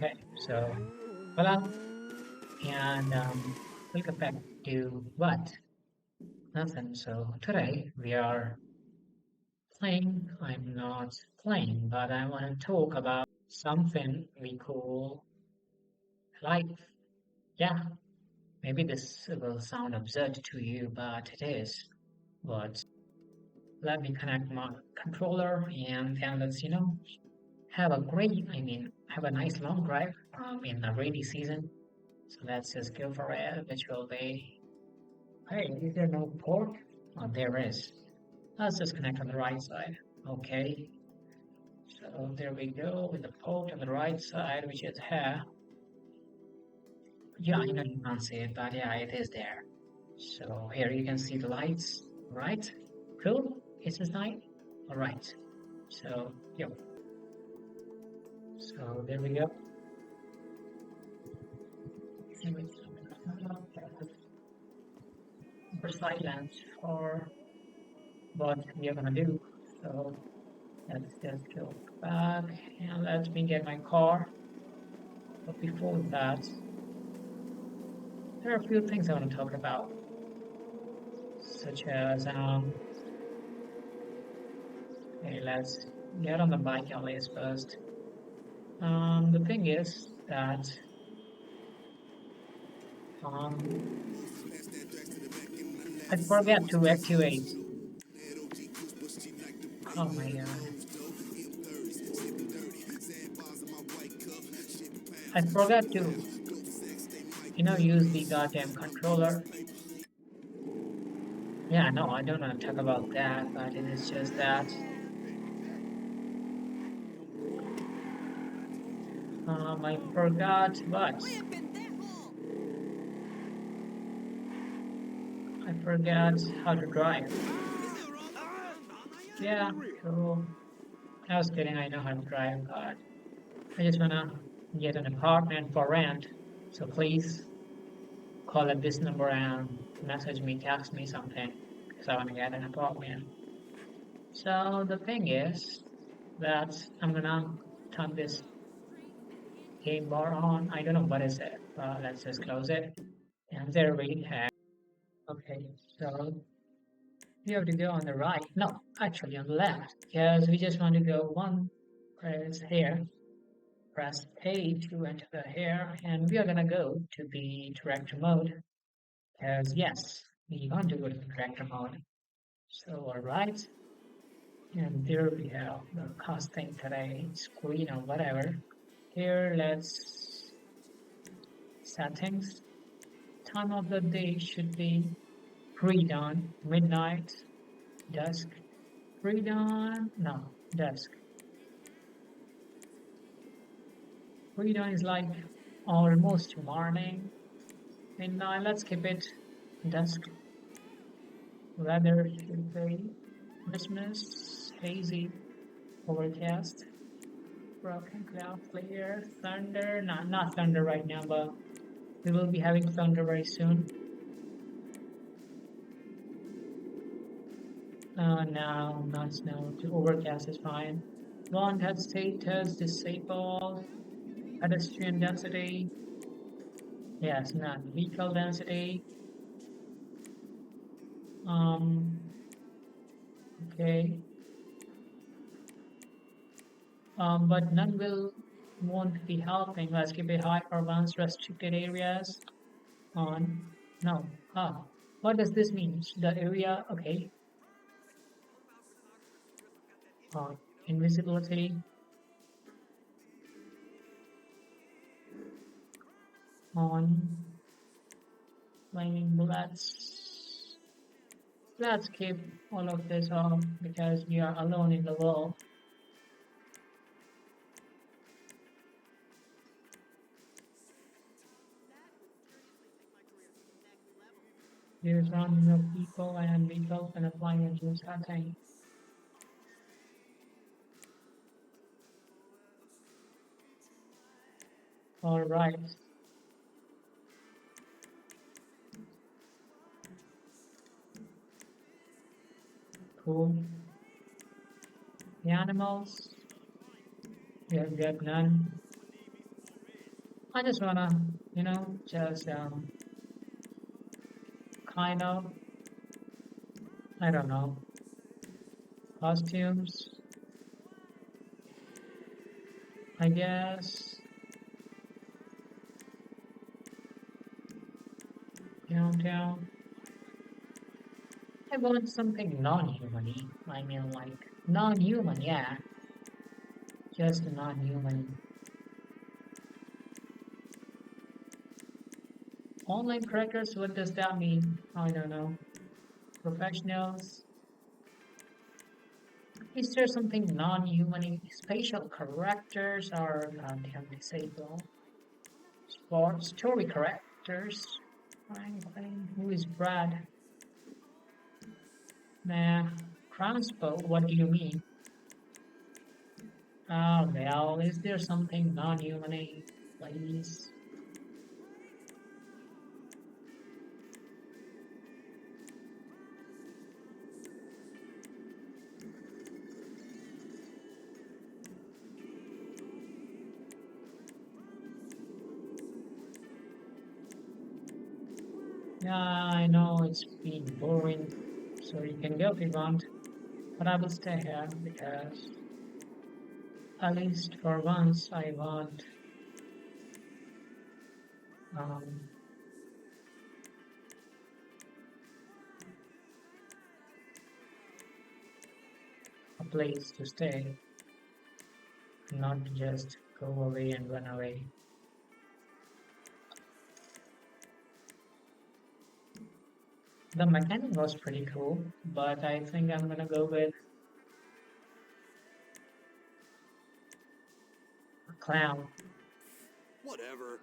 Okay, so voila, and welcome back to what? Nothing. So today we are playing. I'm not playing, but I want to talk about something we call life. Yeah, maybe this will sound absurd to you, but it is. But let me connect my controller and then let's have a great. Have a nice long drive in the rainy season. So let's just go for it, which will be. Hey, is there no port? Oh, there is. Let's just connect on the right side. Okay. So there we go with the port on the right side, which is here. Yeah, you can't see it, but yeah, it is there. So here you can see the lights, right? Cool. It's this night. All right. So yeah. So there we go. For silence for what we are gonna do. So let's just go back and let me get my car. But before that, there are a few things I want to talk about, such as okay, let's get on the bike at least first. The thing is that um, I forgot to activate. Oh my god, I forgot to use the goddamn controller. Yeah, no, I don't want to talk about that, but it is just that I forgot what I forgot how to drive. Yeah, cool. I was kidding. I know how to drive, but I just wanna get an apartment for rent. So please call at this number and message me, text me something, because I wanna get an apartment. So the thing is that I'm gonna turn this game bar on. I don't know what is it. Let's just close it. And there we have. Okay, so we have to go on the right. No, actually on the left, because we just want to go one press here. Press A to enter the here, and we are gonna go to the director mode. Because yes, we want to go to the director mode. So alright, and there we have the casting today screen or whatever. Here let's settings. Time of the day should be pre-dawn, midnight, dusk, pre-dawn, no, dusk. Pre-dawn is like almost morning. Midnight, let's keep it dusk. Weather should be Christmas, hazy, overcast, broken cloud, clear, thunder. Not thunder right now, but we will be having thunder very soon. No, not snow. The overcast is fine. Blonde head status disabled. Pedestrian density. Yes, not vehicle density. Um. Okay. But none won't be helping. Let's keep it high for once restricted areas. On no what does this mean? The area, okay, uh, invisibility on flaming bullets. Let's keep all of this off because we are alone in the world. There's running of people and vehicles and applying a new setting. All right, cool. The animals, we have got none. I just wanna, just kind of, I don't know, costumes, I guess, downtown. I want something non-human. I mean, like, non-human, yeah, just non-human. Online crackers, what does that mean? I don't know. Professionals. Is there something non-human? Spatial characters or goddamn disable? Sport story characters. Franklin. Who is Brad? Nah. Transpo. What do you mean? Ah, well, is there something non-human? Please. Yeah, I know it's been boring, so you can go if you want, but I will stay here because at least for once I want um, a place to stay, not just go away and run away. The mechanic was pretty cool, but I think I'm gonna go with a clown. Whatever.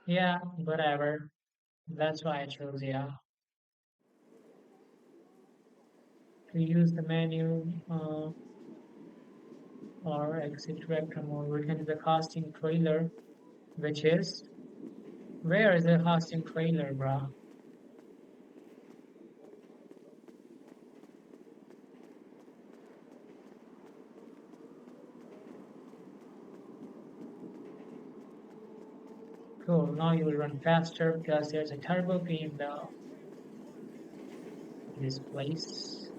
Yeah, whatever. That's why I chose yeah. To use the menu or exit director mode, return to the casting trailer, which is where is the casting trailer, bro? Cool. Now you will run faster because there's a turbo in this place.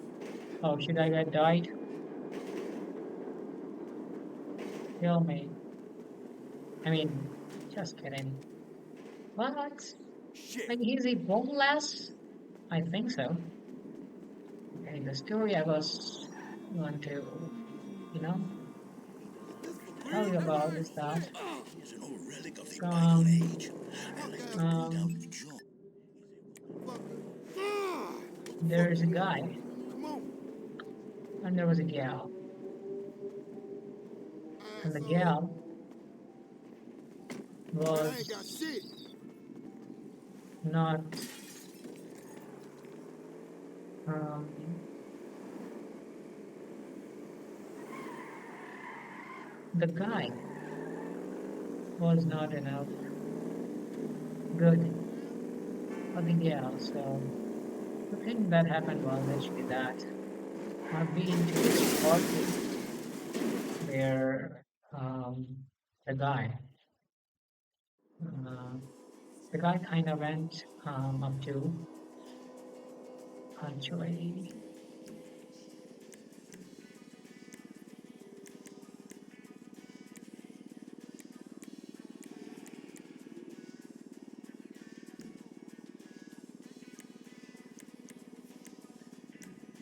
Oh, should I get died? Kill me. I mean, just kidding. What? Shit. Like he's a boneless? I think so. Okay, the story I was going to, you know, This for tell real? you about is that Is an old relic of the bygone um age. I like to point out um the joint. there is a guy Come on, and there was a gal, and the asshole. gal Man, I ain't got shit. was not um the guy was not enough good for the gal. So the thing that happened was actually that I've been to this party where the guy, uh, the guy kind of went up to actually,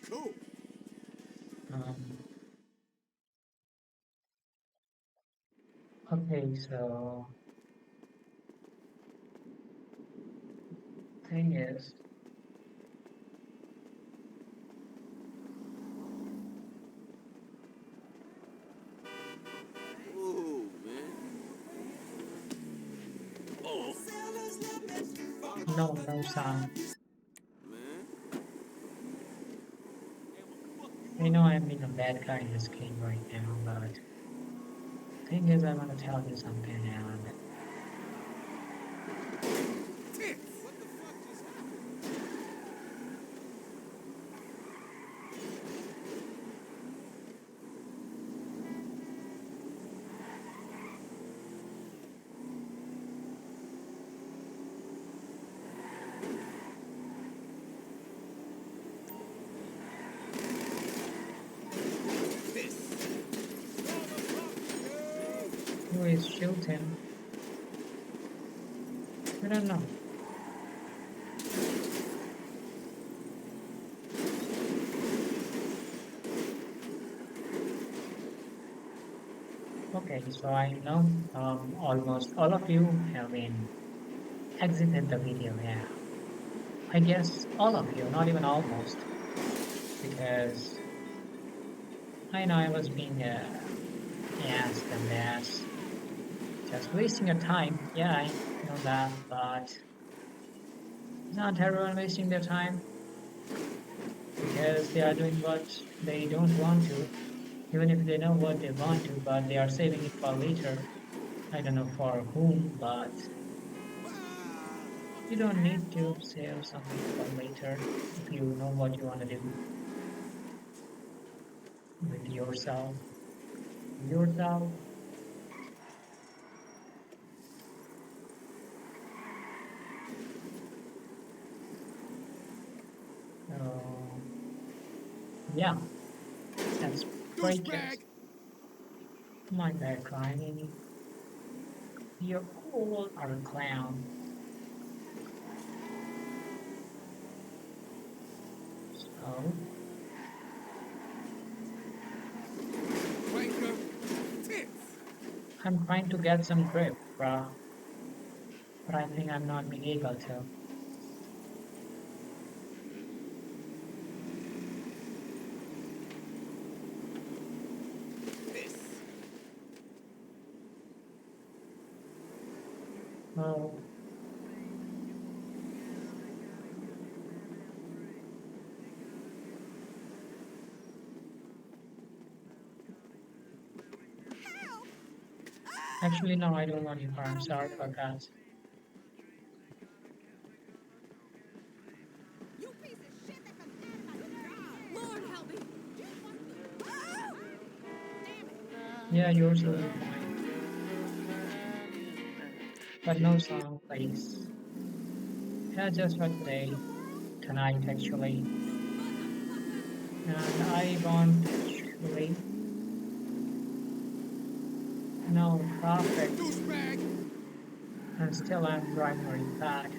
Cool. um, okay, so thing is, Ooh, man. Oh, no, no sound. man. I know I'm being a bad guy in this game right now, but thing is, I want to tell you something, and What the fuck just happened? Who is shooting? I don't know. Okay, so I know almost all of you have been exited the video. Yeah, I guess all of you, not even almost, because I know I was being asked and asked, just wasting your time. Yeah, I know that, but is not everyone wasting their time because they are doing what they don't want to, even if they know what they want to, but they are saving it for later. I don't know for whom, but you don't need to save something for later if you know what you want to do with yourself. Yourself. So yeah, let's break it. Douchebag! My bad, Riley. You're cool or a clown. So Wanker! Tits! I'm trying to get some grip, bruh, but I think I'm not being able to. Piss! Oh, actually, no, I don't want you far. I'm sorry about that. You piece of shit that comes out of my Lord help me! Ah! Damn it! Yeah, yours will be fine, but no song, please. Yeah, just for today, tonight actually, and I want actually no traffic, Douchebag! and still I'm driving really bad.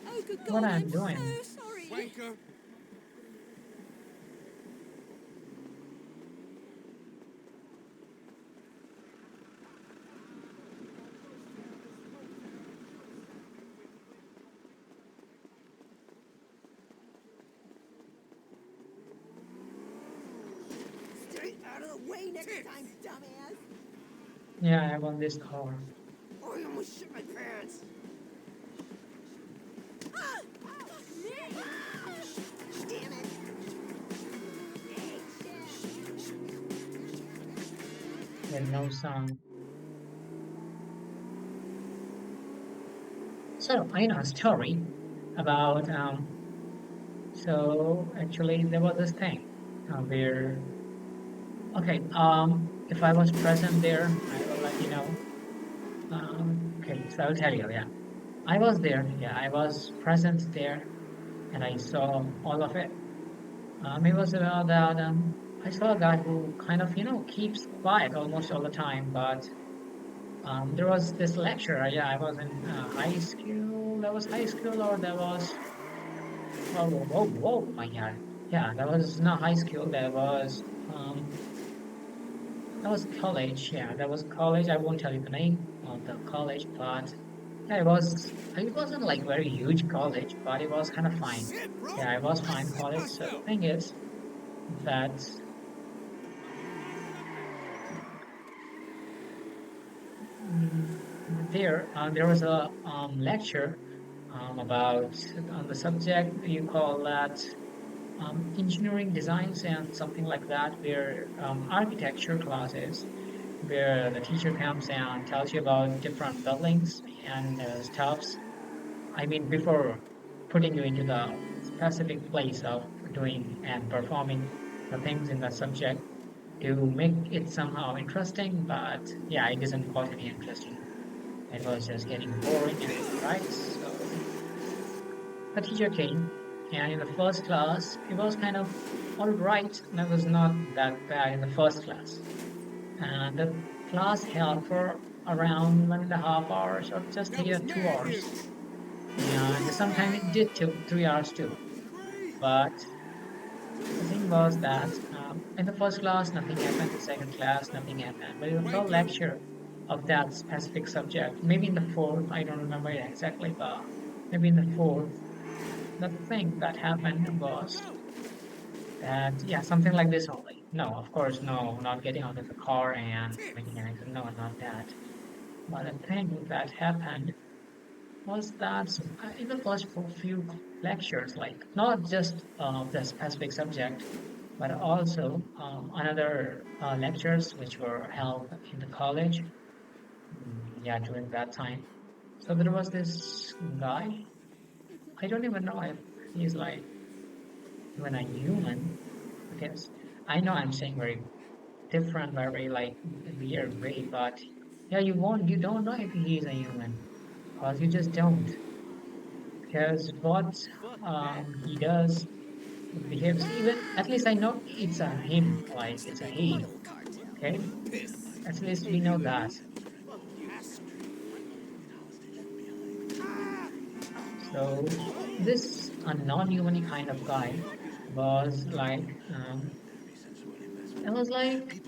Oh, good What God, I'm I'm doing? so sorry. Wanker! Stay out of the way next Tits! time, dumbass. Yeah, I want this car. Or I almost shit my pants. Ah! Fuck me! Ah! Damn it! Hey, shit! With no song. So I know a story about so actually there was this thing where okay if I was present there I will let you know. Okay, so I'll tell you, yeah. I was there, yeah, I was present there and I saw all of it. It was about that I saw a guy who kind of, keeps quiet almost all the time, but there was this lecturer, yeah, I was in high school, that was high school or that was whoa, whoa, whoa, whoa, my God. Yeah, that was not high school. That was college. Yeah, that was college. I won't tell you the name of the college, but yeah, it was. It wasn't like very huge college, but it was kind of fine. Shit, bro! Yeah, it was I fine shit college. So the myself! thing is that mm, there was a lecture about on the subject you call that. engineering designs and something like that, where architecture classes, where the teacher comes and tells you about different buildings and stuffs. I mean, before putting you into the specific place of doing and performing the things in the subject to make it somehow interesting. But yeah, it isn't got any interesting. It was just getting boring and right. So the teacher came, and in the first class, it was kind of all right. And it was not that bad in the first class. And the class held for around 1.5 hours or just That was here mad 2 hours. heavy. And sometimes it did took 3 hours too. Crazy. But the thing was that in the first class, nothing happened. In the second class, nothing happened. But in the third Wake up. lecture of that specific subject, maybe in the fourth, I don't remember it exactly, but maybe in the fourth, the thing that happened was Go. that, yeah, something like this only. No, of course, no, not getting out of the car and making an accident. No, not that. But the thing that happened was that in the first few lectures, like not just the specific subject, but also another lectures which were held in the college, yeah, during that time. So there was this guy. I don't even know if he's like even a human, because I know I'm saying very different, very like weird way, but yeah, you don't know if he is a human, because you just don't. Because what Fuck that. he does behaves, even at least I know it's a him, like it's a he. Okay, Piss. at least we know that. So this a non-human kind of guy was like, I was like,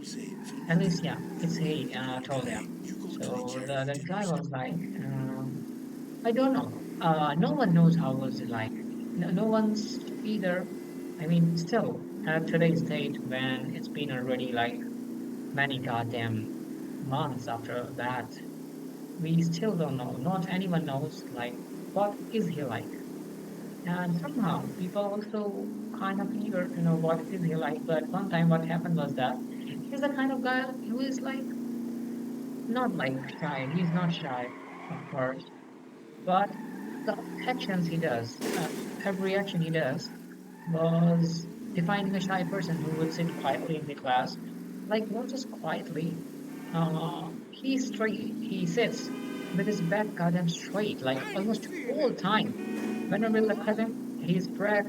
at least yeah, it's he. Told him. So the guy was like, I don't know. No one knows how was it like. No one's either. I mean, still at today's date, when it's been already like many goddamn months after that, we still don't know. Not anyone knows like what is he like. And somehow people also kind of eager to know what is he like. But one time, what happened was that he's the kind of guy who is like not like shy. He's not shy, of course, but the actions he does, every action he does, was defining a shy person who would sit quietly in the class, like not just quietly. He's straight. He sits with his back goddamn straight, like I ain't almost seeing all that. time. Whenever we look at him, his back,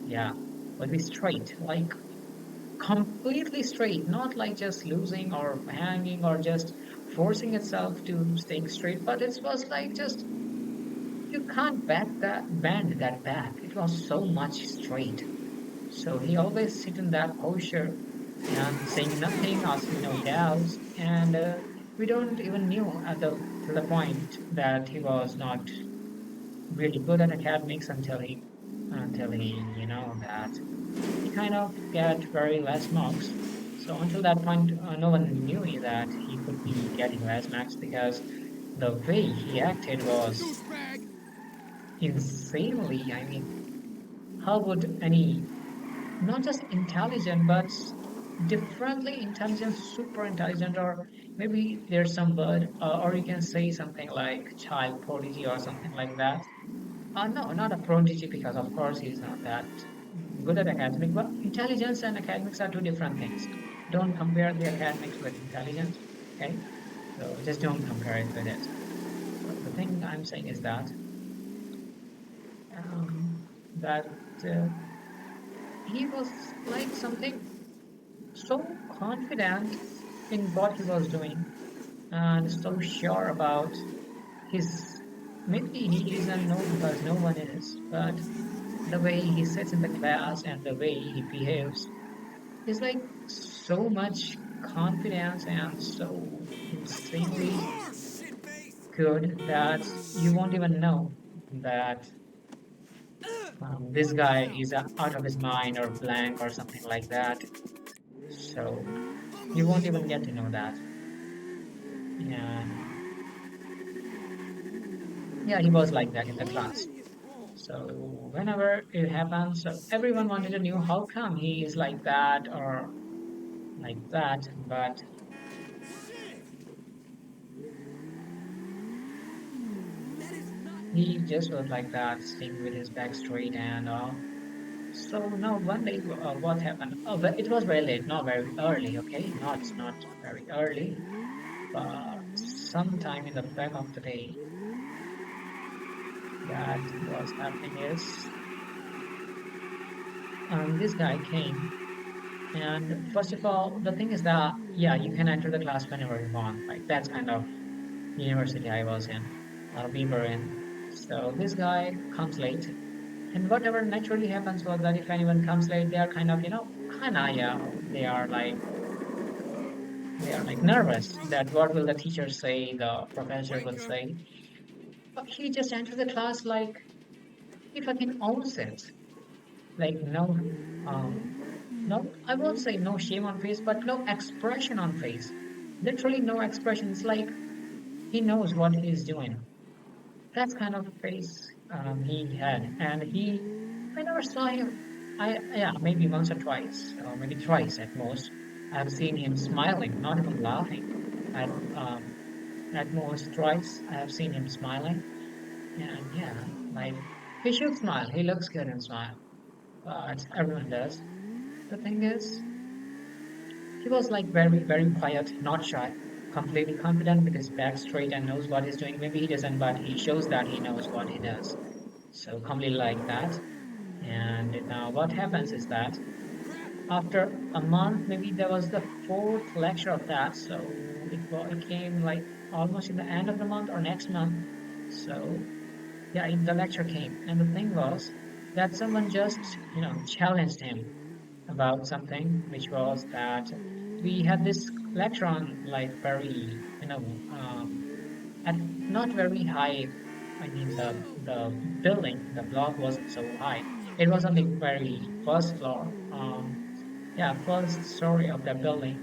yeah, would be straight, like completely straight, not like just losing or hanging or just forcing itself to staying straight, but it was like just you can't bend that back. It was so much straight. So he always sit in that posture and saying nothing, asking no doubts, and we don't even knew at the to the point that he was not really good at academics until he that he kind of get very less marks. So until that point, no one knew that he could be getting less marks because the way he acted was Douchebag. insanely. I mean, how would any not just intelligent but differently intelligent, super intelligent, or maybe there's some word, or you can say something like child prodigy or something like that. No, not a prodigy because of course he's not that good at academic, but intelligence and academics are two different things. Don't compare the academics with intelligence, okay? So just don't compare it with it. So the thing I'm saying is that uh, he was like something so confident in what he was doing and so sure about his. Maybe he isn't known because no one is, but the way he sits in the class and the way he behaves is like so much confidence and so insanely Oh, shit face. good that you won't even know that this Watch guy out. is out of his mind or blank or something like that. So you won't even get Unbelievable. to know that. And yeah, he was like that in the class. So whenever it happens, so everyone wanted to know how come he is like that or like that, but That is not. he just was like that, staying with his back straight and so now one day, what happened? Oh, but it was very late, not very early. Okay, not very early, but sometime in the back of the day, that was happening is this guy came, and first of all, the thing is that yeah, you can enter the class whenever you want. Like that's kind of university I was in, we were in. So this guy comes late, and whatever naturally happens was that if anyone comes late, they are kind of kind of yeah, they are like they are like nervous that what will the teacher say, the professor will Wake up! say. But he just entered the class like he fucking owns it. Like um, no, I won't say no shame on face, but no expression on face. Literally no expression. It's like he knows what he's doing. That's kind of face he had, and I never saw him. Yeah, maybe once or twice, or maybe twice at most. I've seen him smiling, not even laughing. At at most twice, I have seen him smiling, and yeah, like he should smile. He looks good and smile, but everyone does. The thing is, he was like very quiet, not shy, completely confident with his back straight and knows what he's doing. Maybe he doesn't, but he shows that he knows what he does. So completely like that. And now what happens is that after a month, maybe there was the fourth lecture of that. So it came like almost in the end of the month or next month. So yeah, the lecture came, and the thing was that someone just challenged him about something, which was that we had this lecture on like very at not very high. I mean the building, the block wasn't so high. It was on the very first floor. Yeah, first story of that building,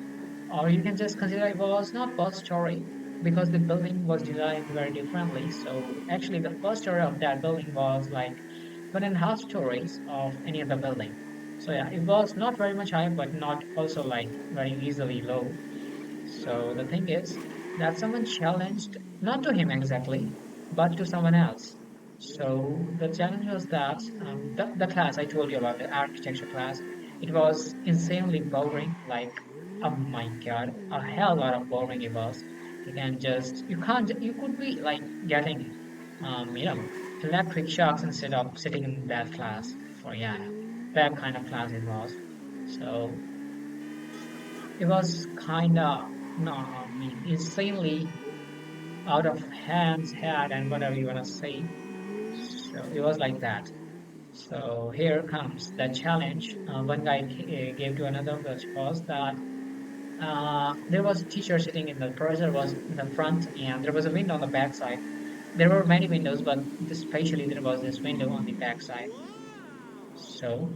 or you can just consider it was not first story because the building was designed very differently. So actually, the first story of that building was like 1.5 stories of any other building. So yeah, it was not very much high, but not also like very easily low. So the thing is that someone challenged, not to him exactly, but to someone else. So the challenge was that the class I told you about, the architecture class, it was insanely boring. Like, oh my God, a hell lot of boring it was. You could be like getting, electric shocks instead of sitting in that class for, yeah, that kind of class it was. So it was kind of, no, I mean, insanely out of hands, head, and whatever you want to say. So it was like that. So here comes the challenge. One guy gave to another, which was that there was a teacher sitting in the professor was in the front, and there was a window on the back side. There were many windows, but especially there was this window on the back side. So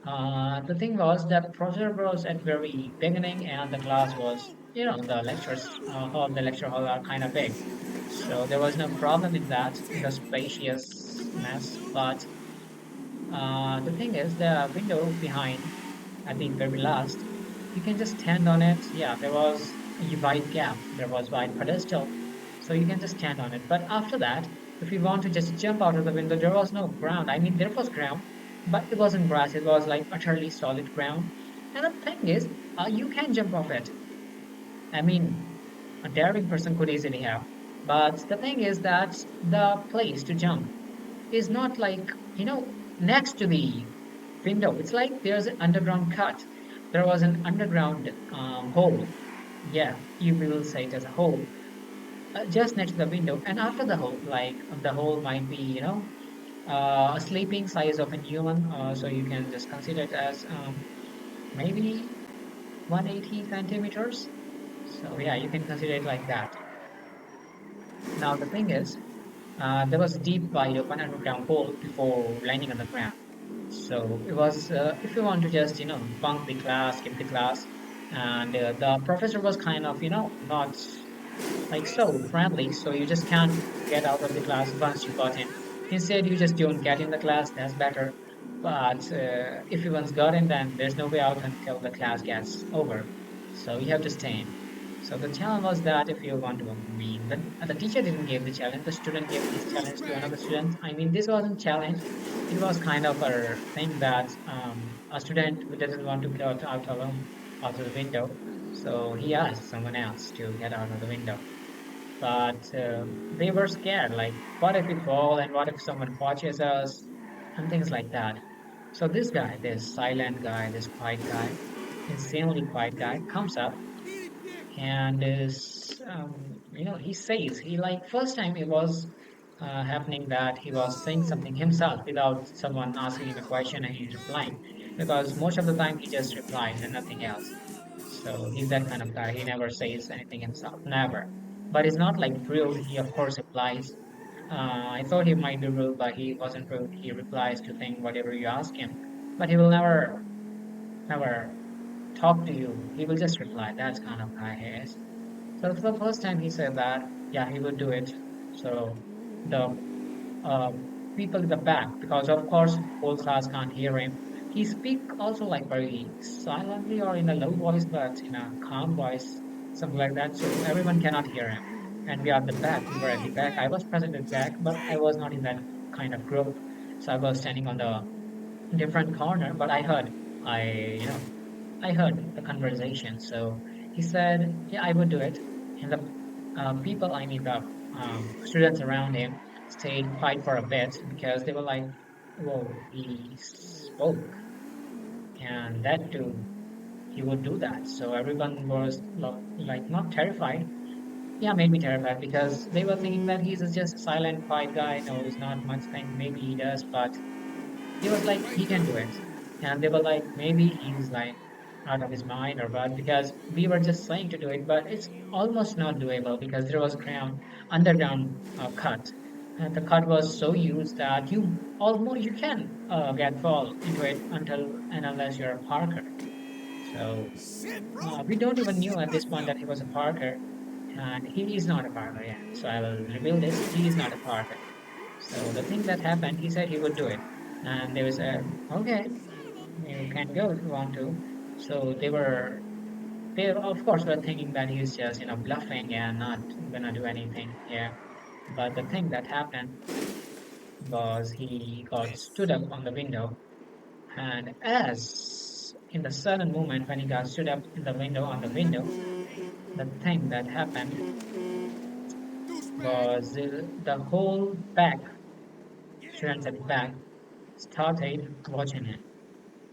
the thing was that professor was at very beginning, and the class was, the the lecture hall are kind of big. So there was no problem in that, in the spaciousness. But the thing is, the window behind, at the very last, you can just stand on it. Yeah, there was a wide gap. There was wide pedestal, so you can just stand on it. But after that, if you want to just jump out of the window, there was no ground. I mean, there was ground, but it wasn't grass. It was like utterly solid ground. And the thing is, you can jump off it. I mean, a daring person could easily have. But the thing is that the place to jump is not like, next to the window. It's like there's an underground cut. There was an underground hole. Yeah, you will say it as a hole just next to the window. And after the hole, like the hole might be, a sleeping size of a human. So you can just consider it as maybe 180 centimeters. So yeah, you can consider it like that. Now the thing is, there was a deep, wide open underground hole before landing on the ground. So it was, if you want to just, bunk the class, skip the class, and the professor was kind of, not like so friendly. So you just can't get out of the class once you got in. Instead, you just don't get in the class. That's better. But if you once got in, then there's no way out until the class gets over. So you have to stay in. So the challenge was that if you want to, I mean, the teacher didn't give the challenge. The student gave this challenge to another student. I mean, this wasn't challenge. It was kind of a thing that a student who doesn't want to get out alone out of the window. So he asked someone else to get out of the window, but they were scared. Like, what if we fall and what if someone watches us and things like that. So this guy, this silent guy, this quiet guy, insanely quiet guy, comes up and is, he says, he like, first time it was happening that he was saying something himself without someone asking him a question and he's replying, because most of the time he just replies and nothing else. So he's that kind of guy. He never says anything himself, never. But he's not like rude. He of course replies. I thought he might be rude, but he wasn't rude. He replies to thing whatever you ask him, but he will never talk to you. He will just reply. That's kind of guy he is. So for the first time he said that, yeah, he would do it. So the uh, people in the back, because of course whole class can't hear him. He speak also like very silently or in a low voice, but in a calm voice, something like that. So everyone cannot hear him. And we are at the back. We were at the back. I was present at the back, but I was not in that kind of group. So I was standing on the different corner, but I, you know, I heard the conversation. So he said, yeah, I would do it. And the people, I mean, the students around him stayed quiet for a bit because they were like, whoa, he spoke. And that too, he would do that. So everyone was like not terrified. Yeah, maybe terrified because they were thinking that he's just a silent, quiet guy, knows not much thing. Maybe he does, but he was like, he can do it. And they were like, maybe he's like out of his mind or what, because we were just saying to do it, but it's almost not doable because there was underground cut. And the cut was so huge that you can get fall into it until and unless you're a parker. So Shit, bro! we don't even knew at this point that he was a parker, and he is not a parker yet. So I will reveal this. He is not a parker. So the thing that happened, he said he would do it. And they was okay, you can go if you want to. So they of course were thinking that he's just, bluffing and not gonna do anything. Yeah. But the thing that happened was he got stood up on the window. And as in the sudden moment when he got stood up in the window on the window, the thing that happened Douchebag! was the whole back, students at the back, started watching him.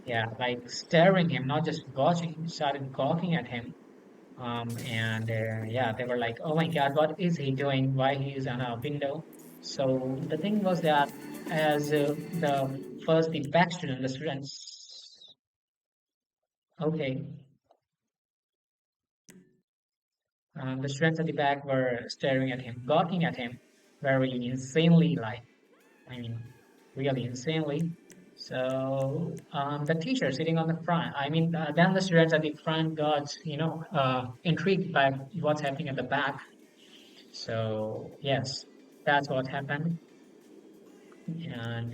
Yeah, like staring him, not just watching, started gawking at him. And yeah, they were like, "Oh my God, what is he doing? Why he is on a window?" So the thing was that as the back student, the students, okay, the students at the back were staring at him, gawking at him, very insanely, like I mean, really insanely. So the teacher sitting on the front, I mean, then the students at the front got, intrigued by what's happening at the back. So yes, that's what happened. And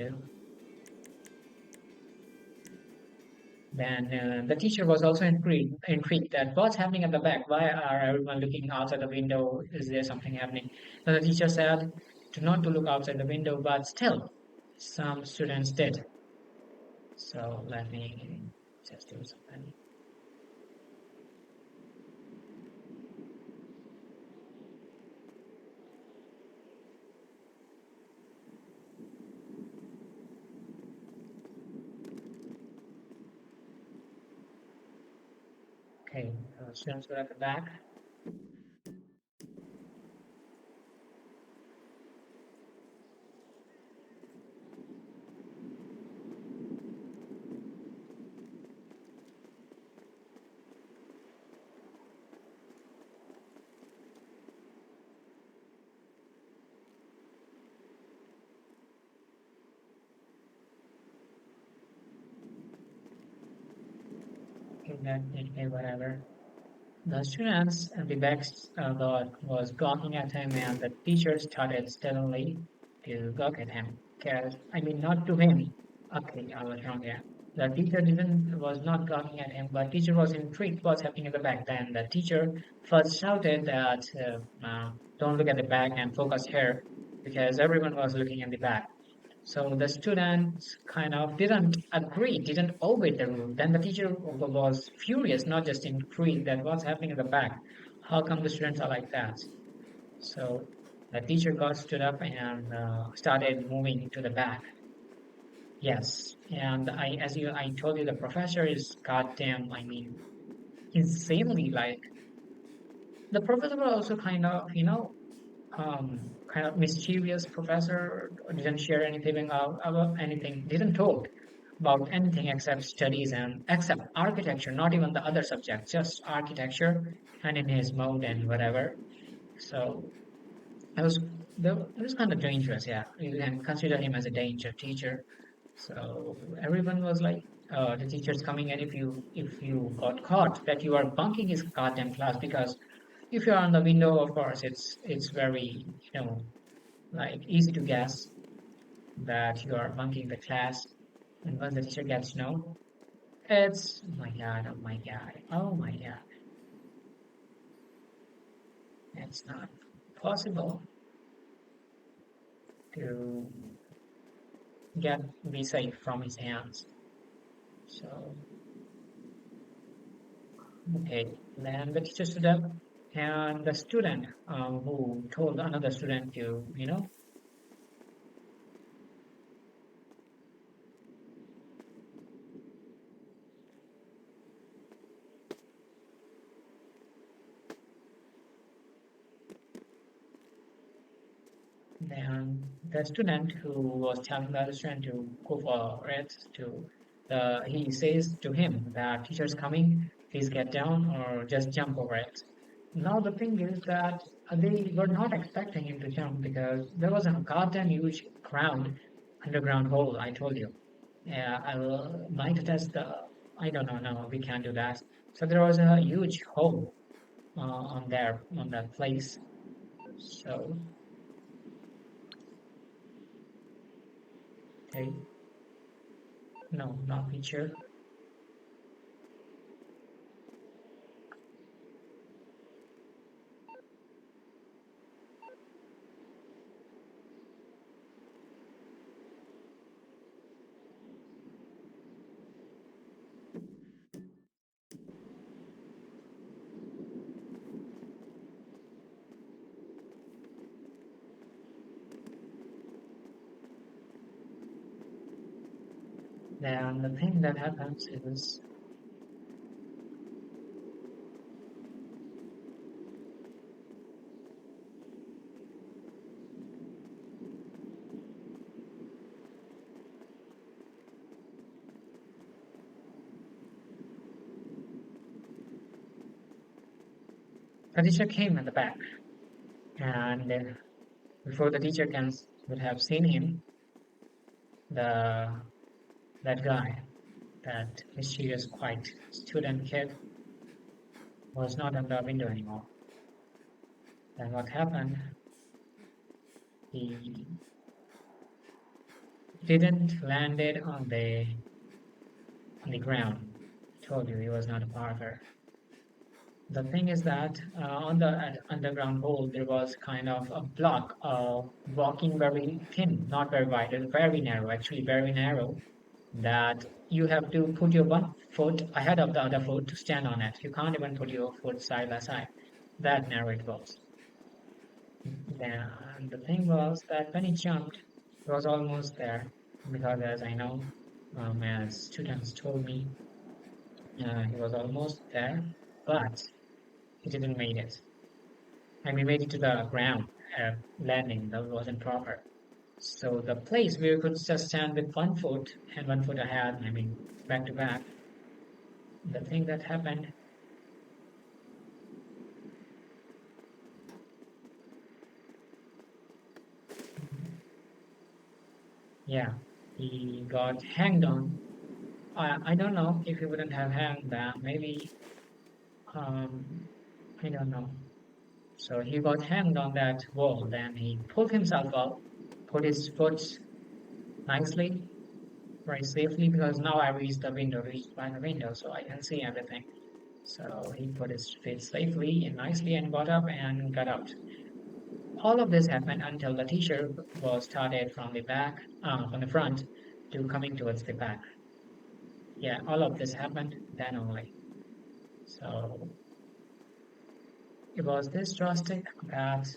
then the teacher was also intrigued that what's happening at the back. Why are everyone looking outside the window? Is there something happening? So the teacher said to not to look outside the window, but still, some students did. So let me just do something. Okay, students were at the back. Okay, okay, whatever. The students at the back was gawking at him, and the teacher started steadily to gawk at him. Because I mean, not to him. Okay, I was wrong. Yeah, the teacher didn't was not looking at him, but teacher was intrigued what's happening at the back. Then the teacher first shouted that don't look at the back and focus here, because everyone was looking at the back. So the students kind of didn't agree, didn't obey the rule. Then the teacher was furious, not just intrigued that what's happening at the back. How come the students are like that? So the teacher got stood up and started moving to the back. Yes, and I told you, the professor is goddamn. I mean, insanely like the professor was also kind of, kind of mischievous professor. Didn't share anything about anything. Didn't talk about anything except studies and except architecture. Not even the other subjects, just architecture and in his mode and whatever. So I was it was kind of dangerous. Yeah, you can consider him as a danger teacher. So everyone was like, the teacher's coming, and if you got caught that you are bunking his goddamn class, because if you're on the window, of course, it's very like easy to guess that you are bunking the class, and once the teacher gets to know, it's oh my god, oh my god, oh my god, it's not possible to get be safe from his hands. So okay, then the teacher stood up, and the student who told another student to, then the student who was telling the other student to go for it, he says to him that teacher's coming, please get down or just jump over it. Now the thing is that they were not expecting him to jump because there was a goddamn huge underground hole. I told you. Yeah, I will might test the. I don't know. No, we can't do that. So there was a huge hole on that place. So okay, no, not feature. Then the thing that happens is the teacher came in the back, and before the teacher can would have seen him, the that guy, that mysterious, quiet student kid, was not on the window anymore. Then what happened? He didn't landed on the ground. I told you he was not a parker. The thing is that on the underground hole there was kind of a block, walking very thin, not very wide, and very narrow, actually very narrow. That you have to put your one foot ahead of the other foot to stand on it. You can't even put your foot side by side. That narrow it was. Then the thing was that when he jumped, he was almost there because, as I know, as students told me, he was almost there, but he didn't make it. I mean, made it to the ground. Landing that wasn't proper. So the place where you could just stand with one foot and one foot ahead, I mean, back to back. The thing that happened, yeah, he got hanged on. I don't know if he wouldn't have hanged that. Maybe, um, I don't know. So he got hanged on that wall. Then he pulled himself up, put his foot nicely, very safely, because now I reached the window, reached by the window, so I can see everything. So he put his feet safely and nicely and got up and got out. All of this happened until the teacher was started from the back, from the front to coming towards the back. Yeah, all of this happened then only. So it was this drastic that,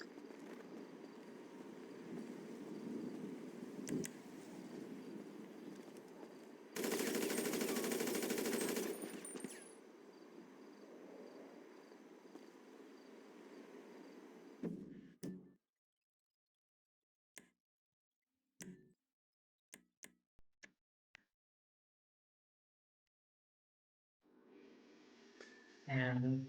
and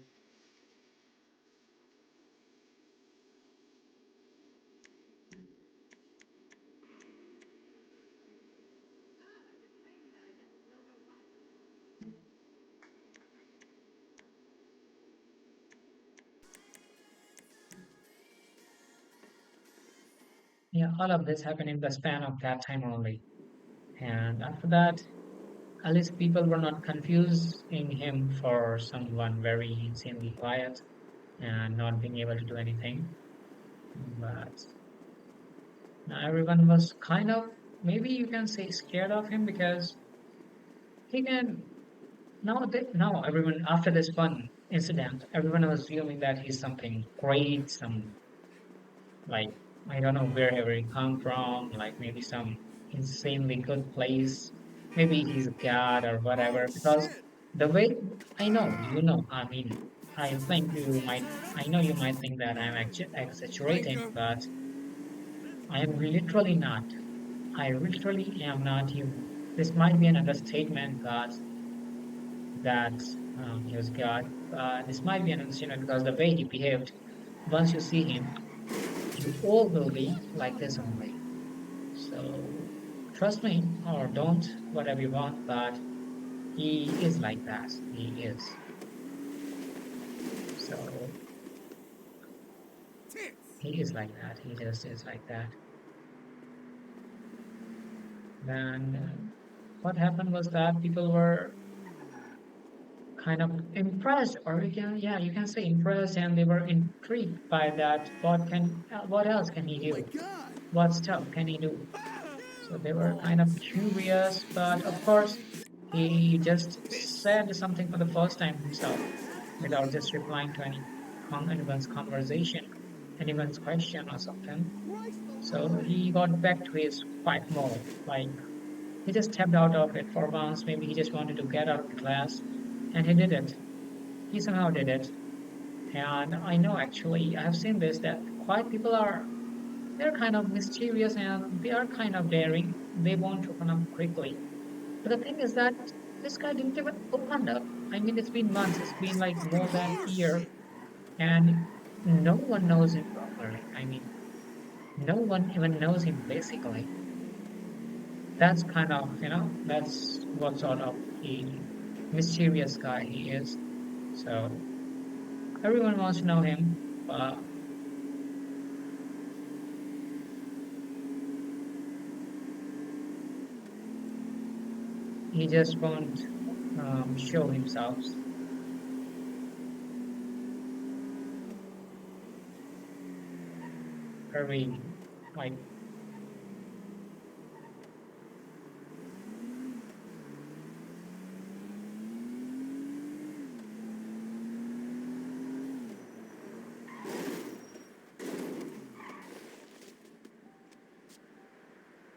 yeah, all of this happened in the span of that time only. And after that, at least people were not confusing him for someone very insanely quiet and not being able to do anything. But now everyone was kind of, maybe you can say, scared of him because he can, now everyone, after this fun incident, everyone was assuming that he's something great, some, like, I don't know wherever he come from, like maybe some insanely good place. Maybe he's a god or whatever. Oh Because shit! the way, I know, I mean, I think you might, I know you might think that I'm Thank exaggerating, you. but I am literally not. I literally am not. You, this might be an understatement, but that he was God. This might be an understatement because the way he behaved. Once you see him, you all will be like this only. So trust me or don't, whatever you want, but he is like that. He is. So Tits. he is like that. He just is like that. Then what happened was that people were kind of impressed, or yeah, you can say impressed, and they were intrigued by that. What else can he Oh my do? god! What stuff can he do? So they were kind of curious, but of course, he just said something for the first time himself without just replying to anyone's conversation, anyone's question or something. Christ So alive! he got back to his quiet mode. Like he just stepped out of it for once. Maybe he just wanted to get out of the class, and he did it. He somehow did it. And I know actually, I have seen this that quiet people are, they're kind of mischievous and they are kind of daring. They won't open up quickly. But the thing is that this guy didn't even open up. I mean, it's been months, it's been like Fucking more than a horse year, shit! and no one knows him properly. I mean, no one even knows him basically. That's kind of, that's what sort of a mysterious guy he is. So everyone wants to know him, but he just won't show himself very, like,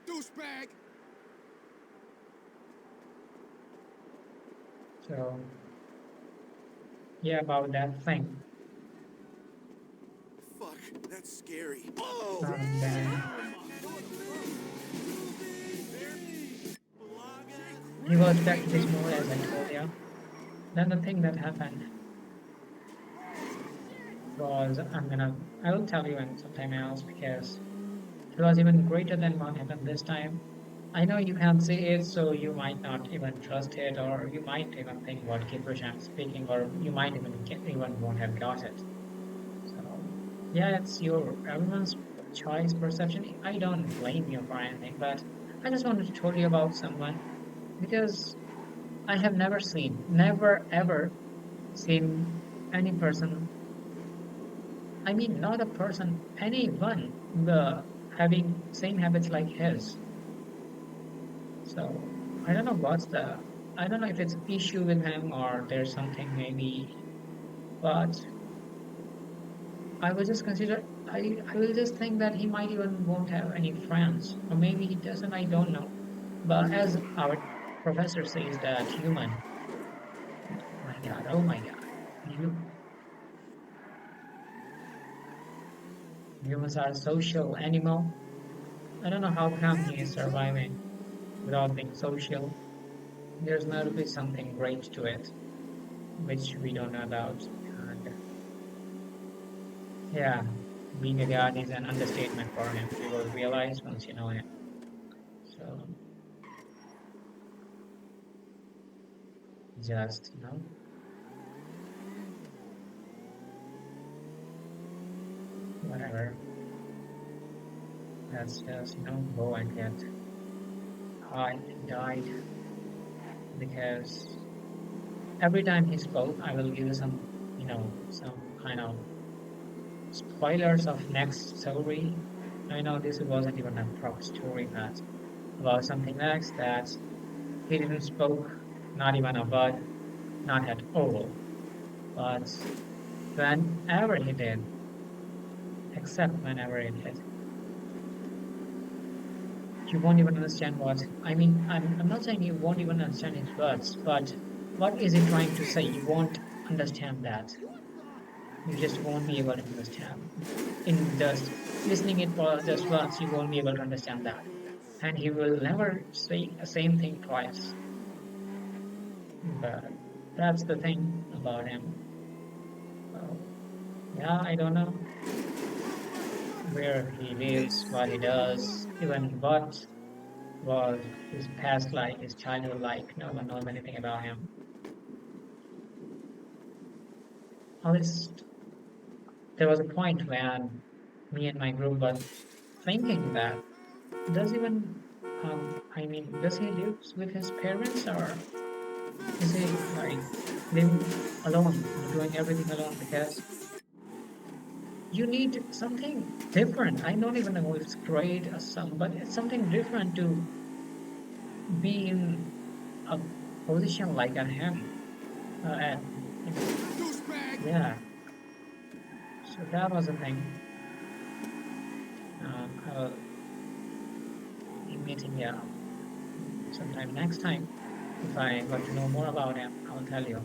Douchebag! so yeah, about that thing. Fuck, that's scary. Oh! And then he was back to his mode, as I told you. Then the thing that happened was, I will tell you in sometime else because it was even greater than what happened this time. I know you can't see it, so you might not even trust it, or you might even think what gibberish I'm speaking, or you might even won't have got it. So yeah, it's your everyone's choice perception. I don't blame you for anything, but I just wanted to tell you about someone because I have never ever seen any person, I mean, not a person, anyone having same habits like his. So I don't know if it's an issue with him or there's something maybe, but I will just consider, I will just think that he might even won't have any friends, or maybe he doesn't, I don't know. But as our professor says that oh my God, you, humans are a social animal. I don't know how come he is surviving without being social. There's got to be something great to it, which we don't know about. And yeah, being a god is an understatement for him. You will realize once you know him. So just, whatever. Let's just, go and get high and died because every time he spoke, I will give you some, some kind of spoilers of next story. I know this wasn't even a proper story, but about something next that he didn't spoke, not even a word, not at all. But whenever he did, except whenever he did, you won't even understand what, I mean, I'm not saying you won't even understand his words, but what is he trying to say? You won't understand that. You just won't be able to understand. In just listening it for just once, you won't be able to understand that. And he will never say the same thing twice. But that's the thing about him. So, yeah, I don't know where he lives, what he does, even what was his past like, his childhood like. No one knows anything about him. At least there was a point when me and my group were thinking that does even I mean, does he live with his parents or is he like living alone, doing everything alone? Because you need something different. I don't even know if it's great or some, but it's something different to be in a position like at him. And Douchebag! yeah, so that was the thing. I'll be meeting you sometime next time. If I got to know more about him, I will tell you.